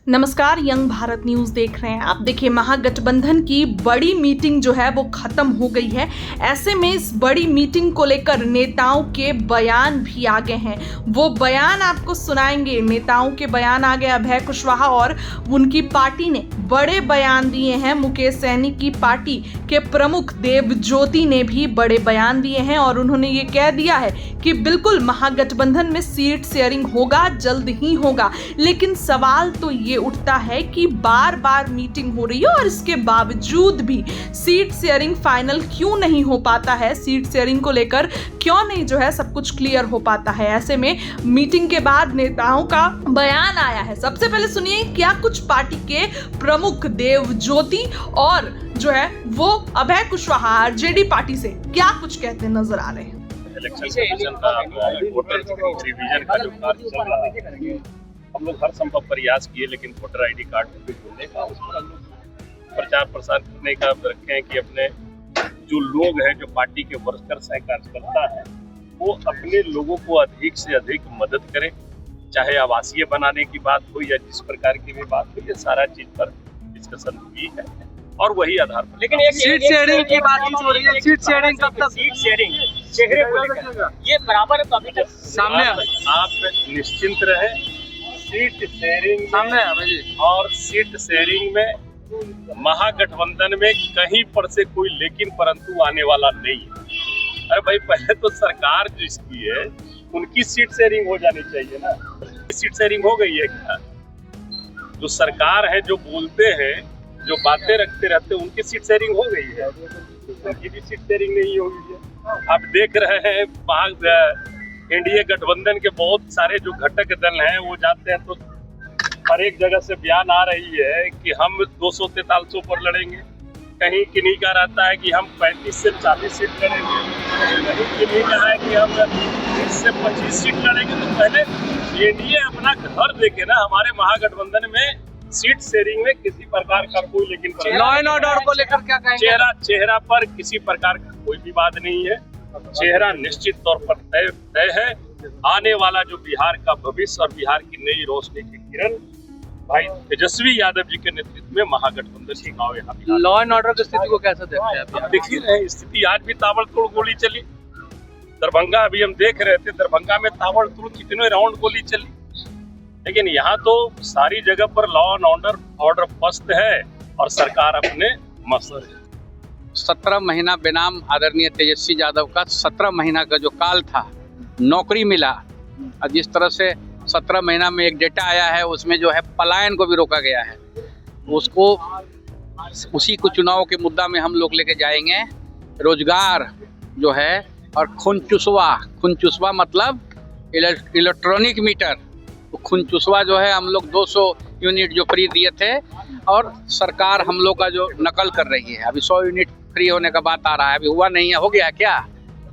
नमस्कार, young Bharat news देख रहे हैं आप। देखिए, महागठबंधन की बड़ी मीटिंग जो है वो खत्म हो गई है। ऐसे में इस बड़ी मीटिंग को लेकर नेताओं के बयान भी आ गए हैं। वो बयान आपको सुनाएंगे। नेताओं के बयान आ गए। अभय कुशवाहा और उनकी पार्टी ने बड़े बयान दिए हैं। मुकेश सैनी की पार्टी के प्रमुख देवज्योति ने भी बड़े बयान दिए हैं और उन्होंने ये कह दिया है कि बिल्कुल महागठबंधन में सीट शेयरिंग होगा, जल्द ही होगा। लेकिन सवाल तो ये उठता है कि बार बार मीटिंग हो रही है और इसके बावजूद भी सीट शेयरिंग फाइनल क्यों नहीं हो पाता है। सीट शेयरिंग को लेकर क्यों नहीं जो है सब कुछ क्लियर हो पाता है। ऐसे में मीटिंग के बाद नेताओं का बयान आया है। सबसे पहले सुनिए क्या कुछ पार्टी के प्रमुख देवज्योति और जो है वो अभय कुशवाहा आरजेडी पार्टी से क्या कुछ कहते नजर आ रहे हैं। इलेक्शन कमीशन का वोटर रिवीजन का जो कार्य चल रहा है, हम लोग हर संभव प्रयास किए, लेकिन वोटर आईडी कार्ड को जोड़ने का, उस पर हम लोग प्रचार प्रसार करने का रखे हैं कि अपने जो लोग हैं, जो पार्टी के वर्कर्स हैं, कार्यकर्ता हैं, वो अपने लोगों को अधिक से अधिक मदद करें। चाहे आवासीय बनाने की बात हो या जिस प्रकार की भी बात हो, ये सारा चीज पर डिस्कशन हुई है और वही आधार पर। लेकिन एक सीट शेयरिंग की बात हो रही है। सीट शेयरिंग कब तक? सीट शेयरिंग चेहरे को लेकर ये बराबर अभी तक सामने आप निश्चिंत रहे। सीट शेयरिंग सामने और सीट शेयरिंग में महागठबंधन में कहीं पर से कोई लेकिन परंतु आने वाला नहीं है। अरे भाई, पहले तो सरकार जिसकी है उनकी सीट शेयरिंग हो जानी चाहिए ना। सीट शेयरिंग हो गई है क्या? जो सरकार है, जो बोलते हैं, जो बातें रखते रहते हैं, उनकी सीट शेयरिंग हो गई है, उनकी भी सीट शेयरिंग नहीं हो गई है। आप देख रहे हैं एनडीए गठबंधन के बहुत सारे जो घटक दल हैं वो जाते हैं तो हर एक जगह से बयान आ रही है कि हम 200-4300 पर लड़ेंगे। कहीं किन्हीं का रहता है कि हम 35 से 40 सीट लड़ेंगे, कहीं किन्हीं का है कि हम 20 से 25 सीट लड़ेंगे। तो पहले एनडीए अपना घर देखे ना। हमारे महागठबंधन में सीट शेयरिंग में किसी प्रकार का कोई लेकिन लॉ एंड ऑर्डर को लेकर क्या कहेंगे? चेहरा पर किसी प्रकार का कोई विवाद नहीं है। चेहरा निश्चित तौर पर तय है। आने वाला जो बिहार का भविष्य और बिहार की नई रोशनी की किरण भाई तेजस्वी यादव जी के नेतृत्व में महागठबंधन चुनाव यहाँ। लॉ एंड ऑर्डर की स्थिति को कैसे देखते हैं आप? देख ही रहे स्थिति, आज भी ताबड़तोड़ गोली चली। दरभंगा अभी हम देख रहे थे, दरभंगा में ताबड़तोड़ कितने राउंड गोली चली। लेकिन यहाँ तो सारी जगह पर लॉ एंड ऑर्डर पस्त है और सरकार अपने मस्त है। 17 महीना बेनाम आदरणीय तेजस्वी यादव का 17 महीना का जो काल था, नौकरी मिला और जिस तरह से 17 महीना में एक डेटा आया है उसमें जो है पलायन को भी रोका गया है, उसको उसी को चुनाव के मुद्दा में हम लोग लेके जाएंगे। रोजगार जो है और खुनचुसवा मतलब इलेक्ट्रॉनिक मीटर, खुनचुसवा जो है हम लोग 200 यूनिट जो फ्री दिए थे और सरकार हम लोग का जो नकल कर रही है। अभी 100 यूनिट फ्री होने का बात आ रहा है, अभी हुआ नहीं है। हो गया क्या?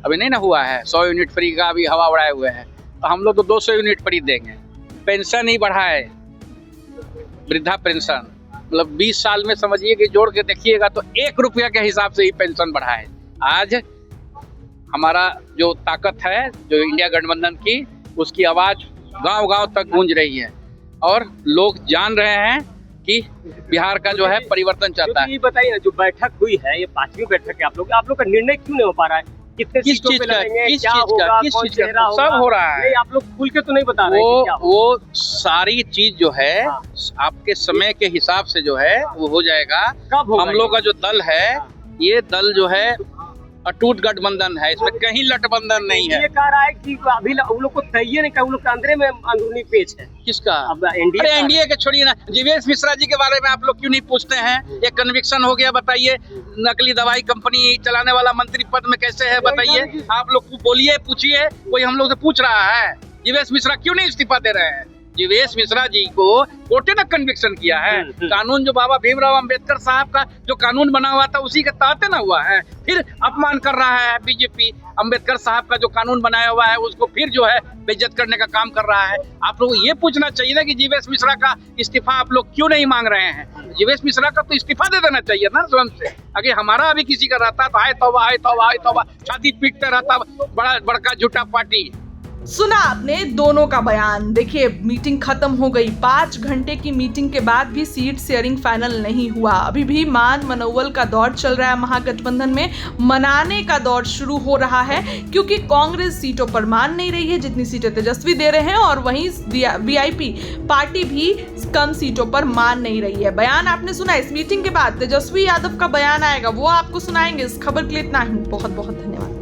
अभी नहीं ना हुआ है। 100 यूनिट फ्री का अभी हवा उड़ाए हुए हैं। तो हम लोग तो 200 यूनिट फ्री देंगे। पेंशन ही बढ़ाए, वृद्धा पेंशन मतलब 20 साल में समझिए कि जोड़ के देखिएगा तो 1 रुपया के हिसाब से ही पेंशन बढ़ाए। आज हमारा जो ताकत है, जो इंडिया गठबंधन की, उसकी आवाज़ गांव-गांव तक गूंज रही है और लोग जान रहे हैं कि बिहार का जो है परिवर्तन चाहता है। ये बताइए ना, जो बैठक हुई है, ये 5वीं बैठक है, आप लोग का निर्णय क्यों नहीं हो पा रहा है? कितने सीटों पे लड़ेंगे, क्या होगा, कौन चेहरा होगा? सब हो रहा है। आप लोग खुल के तो नहीं बता रहे हैं क्या? वो सारी चीज जो है आपके समय के हिसाब से जो है वो हो जाएगा। कब होगा? हम लोग का जो दल है, ये दल जो है अटूट गठबंधन है, इसमें कहीं लटबंधन नहीं है। ये कह रहा है कि अभी उन लोग को तैयार नहीं, उन लोग के अंदर में अंदरूनी पेच है। किसका? अब एनडीए के छोड़िए ना। जीवेश मिश्रा जी के बारे में आप लोग क्यों नहीं पूछते हैं? ये कन्विक्शन हो गया, बताइए। नकली दवाई कंपनी चलाने वाला मंत्री पद में कैसे है बताइए? आप लोग बोलिए, पूछिए। कोई हम लोग से पूछ रहा है? जीवेश मिश्रा क्यों नहीं इस्तीफा दे रहे हैं? जीवेश मिश्रा जी को कोर्ट ने कन्विक्शन किया है। कानून जो बाबा भीमराव अंबेडकर साहब का जो कानून बना हुआ था उसी के तहत ना हुआ है। फिर अपमान कर रहा है बीजेपी। अंबेडकर साहब का जो कानून बनाया हुआ है उसको फिर जो है बेइज्जत करने का काम कर रहा है। आप लोग ये पूछना चाहिए ना कि जीवेश मिश्रा का इस्तीफा आप लोग क्यों नहीं मांग रहे हैं? जीवेश मिश्रा का तो इस्तीफा दे देना चाहिए ना स्वयं से। अगर हमारा अभी किसी का रहता तो आए तौबा छाती पीटते रहता बड़ा बड़का झूठा पार्टी। सुना आपने दोनों का बयान। देखिए मीटिंग खत्म हो गई, 5 घंटे की मीटिंग के बाद भी सीट शेयरिंग फाइनल नहीं हुआ। अभी भी मान मनोवल का दौर चल रहा है। महागठबंधन में मनाने का दौर शुरू हो रहा है, क्योंकि कांग्रेस सीटों पर मान नहीं रही है जितनी सीटें तेजस्वी दे रहे हैं, और वहीं वीआईपी पार्टी भी कम सीटों पर मान नहीं रही है। बयान आपने सुना। इस मीटिंग के बाद तेजस्वी यादव का बयान आएगा, वो आपको सुनाएंगे। इस खबर के लिए इतना ही। बहुत बहुत धन्यवाद।